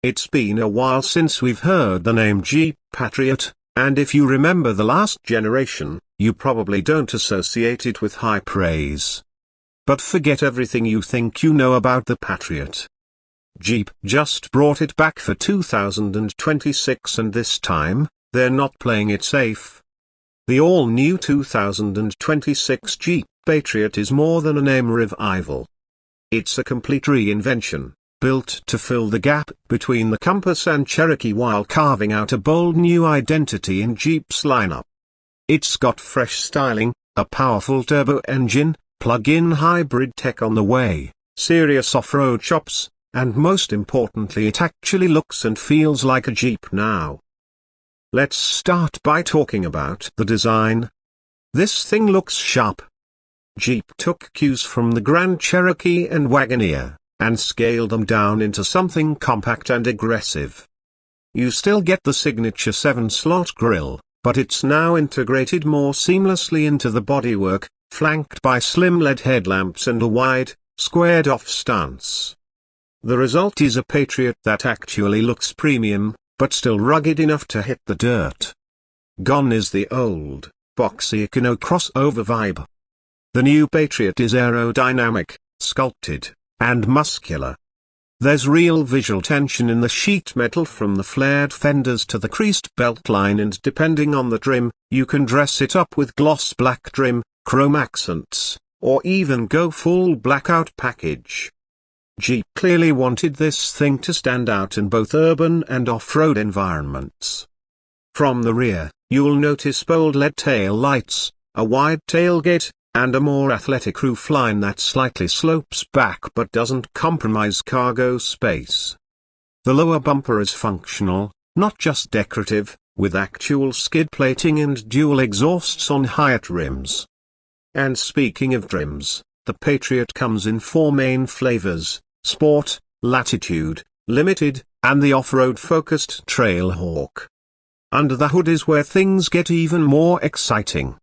It's been a while since we've heard the name Jeep Patriot, and if you remember the last generation, you probably don't associate it with high praise. But forget everything you think you know about the Patriot. Jeep just brought it back for 2026, and this time, they're not playing it safe. The all-new 2026 Jeep Patriot is more than a name revival. It's a complete reinvention, built to fill the gap between the Compass and Cherokee while carving out a bold new identity in Jeep's lineup. It's got fresh styling, a powerful turbo engine, plug-in hybrid tech on the way, serious off-road chops, and most importantly it actually looks and feels like a Jeep now. Let's start by talking about the design. This thing looks sharp. Jeep took cues from the Grand Cherokee and Wagoneer, and scaled them down into something compact and aggressive. You still get the signature 7-slot grille, but it's now integrated more seamlessly into the bodywork, flanked by slim LED headlamps and a wide, squared-off stance. The result is a Patriot that actually looks premium, but still rugged enough to hit the dirt. Gone is the old, boxy Econo crossover vibe. The new Patriot is aerodynamic, sculpted, and muscular. There's real visual tension in the sheet metal from the flared fenders to the creased beltline, and depending on the trim, you can dress it up with gloss black trim, chrome accents, or even go full blackout package. Jeep clearly wanted this thing to stand out in both urban and off-road environments. From the rear, you'll notice bold LED tail lights, a wide tailgate, and a more athletic roofline that slightly slopes back but doesn't compromise cargo space. The lower bumper is functional, not just decorative, with actual skid plating and dual exhausts on higher trims. And speaking of trims, the Patriot comes in 4 main flavors: Sport, Latitude, Limited, and the off-road focused Trailhawk. Under the hood is where things get even more exciting.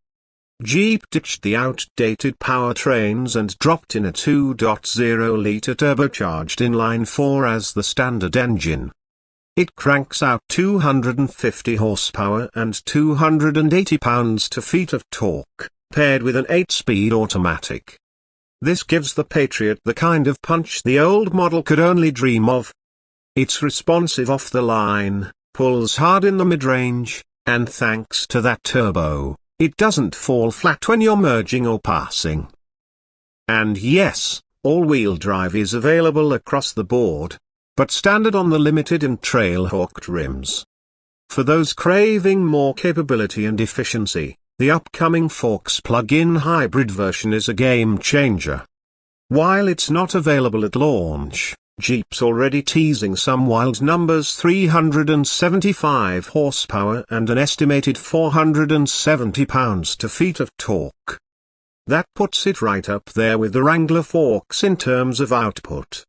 Jeep ditched the outdated powertrains and dropped in a 2.0-liter turbocharged inline-4 as the standard engine. It cranks out 250 horsepower and 280 pounds-to-feet of torque, paired with an 8-speed automatic. This gives the Patriot the kind of punch the old model could only dream of. It's responsive off the line, pulls hard in the mid-range, and thanks to that turbo, it doesn't fall flat when you're merging or passing. And yes, all-wheel drive is available across the board, but standard on the Limited and Trailhawk trims. For those craving more capability and efficiency, the upcoming Forks plug-in hybrid version is a game-changer. While it's not available at launch, Jeep's already teasing some wild numbers: 375 horsepower and an estimated 470 pounds-to-feet of torque. That puts it right up there with the Wrangler Forks in terms of output.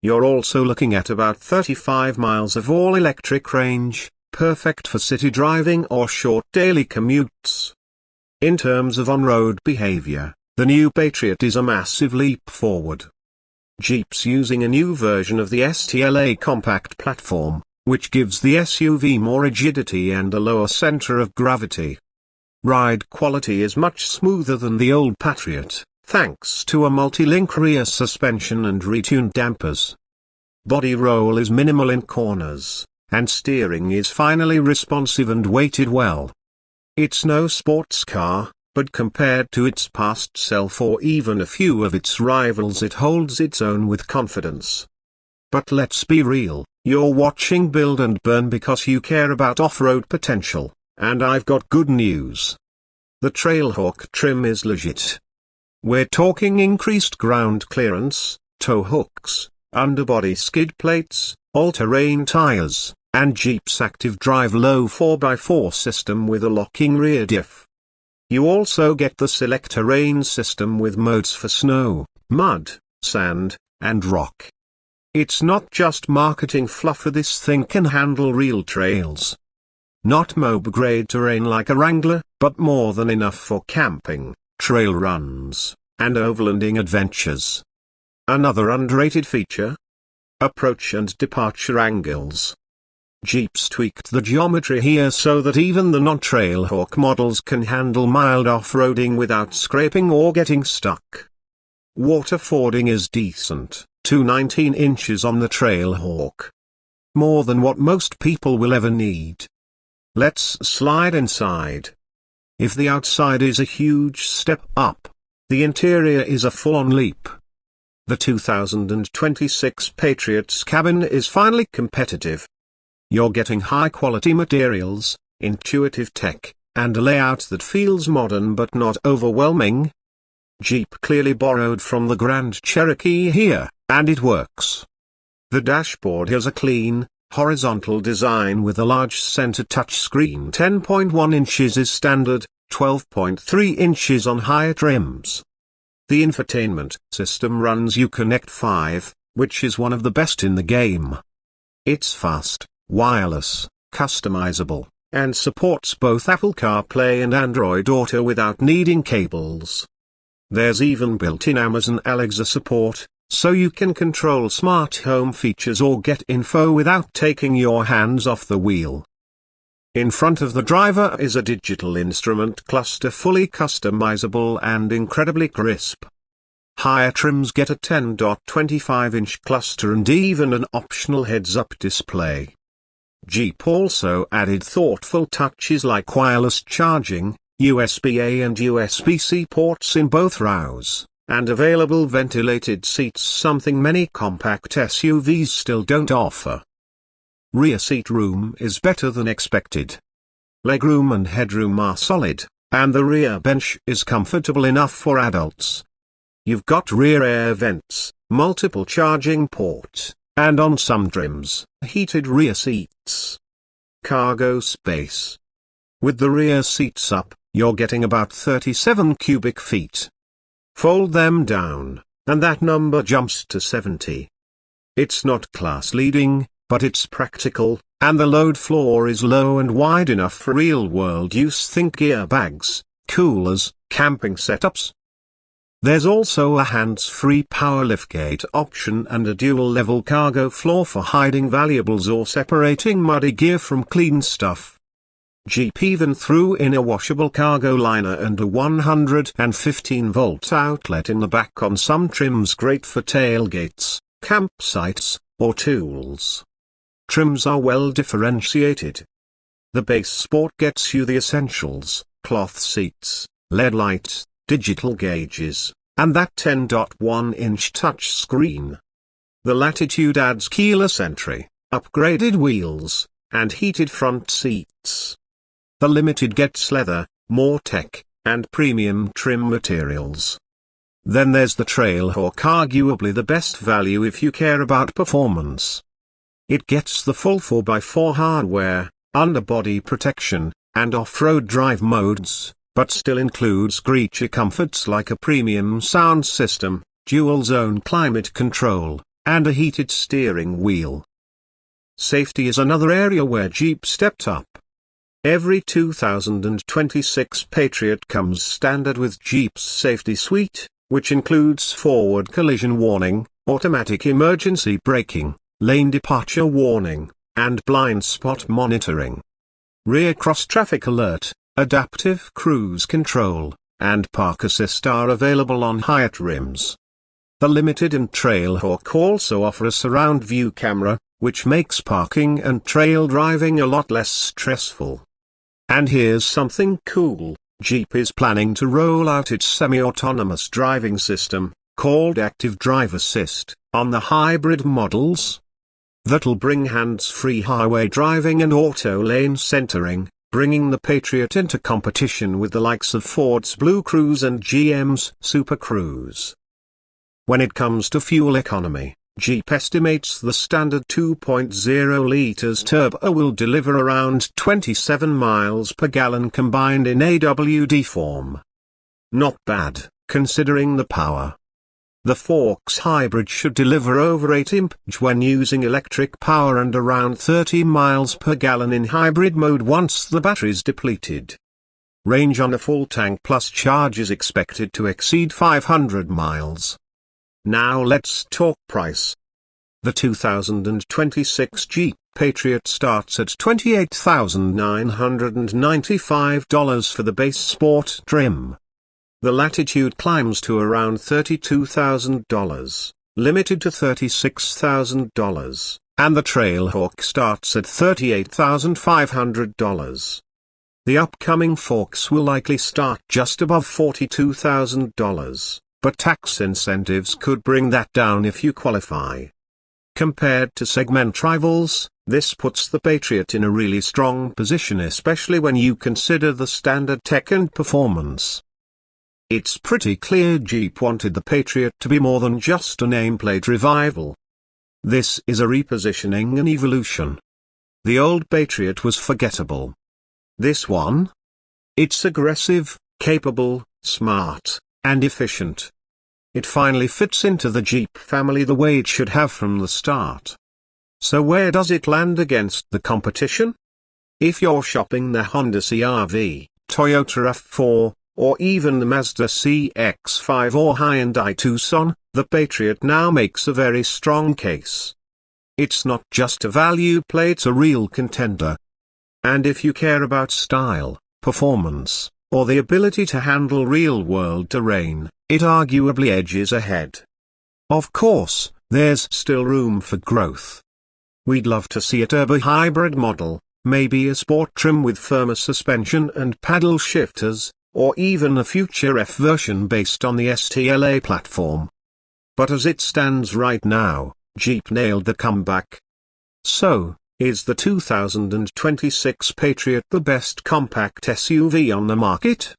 You're also looking at about 35 miles of all-electric range, perfect for city driving or short daily commutes. In terms of on-road behavior, the new Patriot is a massive leap forward. Jeep's using a new version of the STLA compact platform, which gives the SUV more rigidity and a lower center of gravity. Ride quality is much smoother than the old Patriot, thanks to a multi-link rear suspension and retuned dampers. Body roll is minimal in corners, and steering is finally responsive and weighted well. It's no sports car, but compared to its past self or even a few of its rivals, it holds its own with confidence. But let's be real, you're watching Build and Burn because you care about off-road potential, and I've got good news. The Trailhawk trim is legit. We're talking increased ground clearance, tow hooks, underbody skid plates, all-terrain tires, and Jeep's active drive low 4x4 system with a locking rear diff. You also get the Select Terrain system with modes for snow, mud, sand, and rock. It's not just marketing fluff, this thing can handle real trails. Not mob-grade terrain like a Wrangler, but more than enough for camping, trail runs, and overlanding adventures. Another underrated feature? approach and departure angles. Jeep's tweaked the geometry here so that even the non-Trailhawk models can handle mild off-roading without scraping or getting stuck. Water fording is decent, 219 inches on the Trailhawk. More than what most people will ever need. Let's slide inside. If the outside is a huge step up, the interior is a full-on leap. The 2026 Patriot's cabin is finally competitive. You're getting high-quality materials, intuitive tech, and a layout that feels modern but not overwhelming. Jeep clearly borrowed from the Grand Cherokee here, and it works. The dashboard has a clean, horizontal design with a large center touchscreen. 10.1 inches is standard, 12.3 inches on higher trims. The infotainment system runs Uconnect 5, which is one of the best in the game. It's fast, wireless, customizable, and supports both Apple CarPlay and Android Auto without needing cables. There's even built-in Amazon Alexa support, so you can control smart home features or get info without taking your hands off the wheel. In front of the driver is a digital instrument cluster fully customizable and incredibly crisp. Higher trims get a 10.25-inch cluster and even an optional heads-up display. Jeep also added thoughtful touches like wireless charging, USB-A and USB-C ports in both rows, and available ventilated seats, something many compact SUVs still don't offer. Rear seat room is better than expected. Legroom and headroom are solid, and the rear bench is comfortable enough for adults. You've got rear air vents, multiple charging ports, and on some trims, heated rear seats. Cargo space. With the rear seats up, you're getting about 37 cubic feet. Fold them down, and that number jumps to 70. It's not class-leading, but it's practical, and the load floor is low and wide enough for real-world use. Think airbags, coolers, camping setups. There's also a hands-free power liftgate option and a dual-level cargo floor for hiding valuables or separating muddy gear from clean stuff. Jeep even threw in a washable cargo liner and a 115-volt outlet in the back on some trims, great for tailgates, campsites, or tools. Trims are well differentiated. The base Sport gets you the essentials, cloth seats, LED lights, digital gauges, and that 10.1-inch touchscreen. The Latitude adds keyless entry, upgraded wheels, and heated front seats. The Limited gets leather, more tech, and premium trim materials. Then there's the Trailhawk, arguably the best value if you care about performance. It gets the full 4x4 hardware, underbody protection, and off-road drive modes, but still includes creature comforts like a premium sound system, dual-zone climate control, and a heated steering wheel. Safety is another area where Jeep stepped up. Every 2026 Patriot comes standard with Jeep's safety suite, which includes forward collision warning, automatic emergency braking, lane departure warning, and blind spot monitoring. Rear cross-traffic alert, adaptive cruise control, and park assist are available on higher trims. The Limited and Trailhawk also offer a surround view camera, which makes parking and trail driving a lot less stressful. And here's something cool, Jeep is planning to roll out its semi-autonomous driving system, called Active Drive Assist, on the hybrid models. That'll bring hands-free highway driving and auto lane centering, bringing the Patriot into competition with the likes of Ford's Blue Cruise and GM's Super Cruise. When it comes to fuel economy, Jeep estimates the standard 2.0 liters turbo will deliver around 27 miles per gallon combined in AWD form. Not bad, considering the power. The Forks hybrid should deliver over 8 mph when using electric power and around 30 miles per gallon in hybrid mode once the battery's depleted. Range on a full tank plus charge is expected to exceed 500 miles. Now let's talk price. The 2026 Jeep Patriot starts at $28,995 for the base sport trim. The Latitude climbs to around $32,000, limited to $36,000, and the Trailhawk starts at $38,500. The upcoming forks will likely start just above $42,000, but tax incentives could bring that down if you qualify. Compared to segment rivals, this puts the Patriot in a really strong position, especially when you consider the standard tech and performance. It's pretty clear Jeep wanted the Patriot to be more than just a nameplate revival. This is a repositioning and evolution. The old Patriot was forgettable. This one? It's aggressive, capable, smart, and efficient. It finally fits into the Jeep family the way it should have from the start. So where does it land against the competition? If you're shopping the Honda CR-V, Toyota RAV4, or even the Mazda CX-5 or Hyundai Tucson, the Patriot now makes a very strong case. It's not just a value play, it's a real contender. And if you care about style, performance, or the ability to handle real-world terrain, it arguably edges ahead. Of course, there's still room for growth. We'd love to see a turbo hybrid model, maybe a sport trim with firmer suspension and paddle shifters, or even a future F version based on the STLA platform. But as it stands right now, Jeep nailed the comeback. So, is the 2026 Patriot the best compact SUV on the market?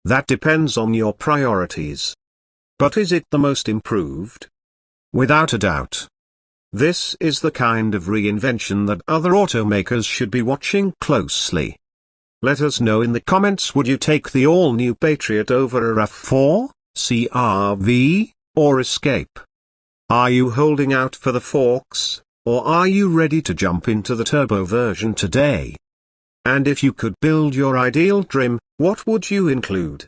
That depends on your priorities. But is it the most improved? Without a doubt. This is the kind of reinvention that other automakers should be watching closely. Let us know in the comments, would you take the all-new Patriot over a RAV4, CR-V, or Escape? Are you holding out for the forks, or are you ready to jump into the turbo version today? And if you could build your ideal trim, what would you include?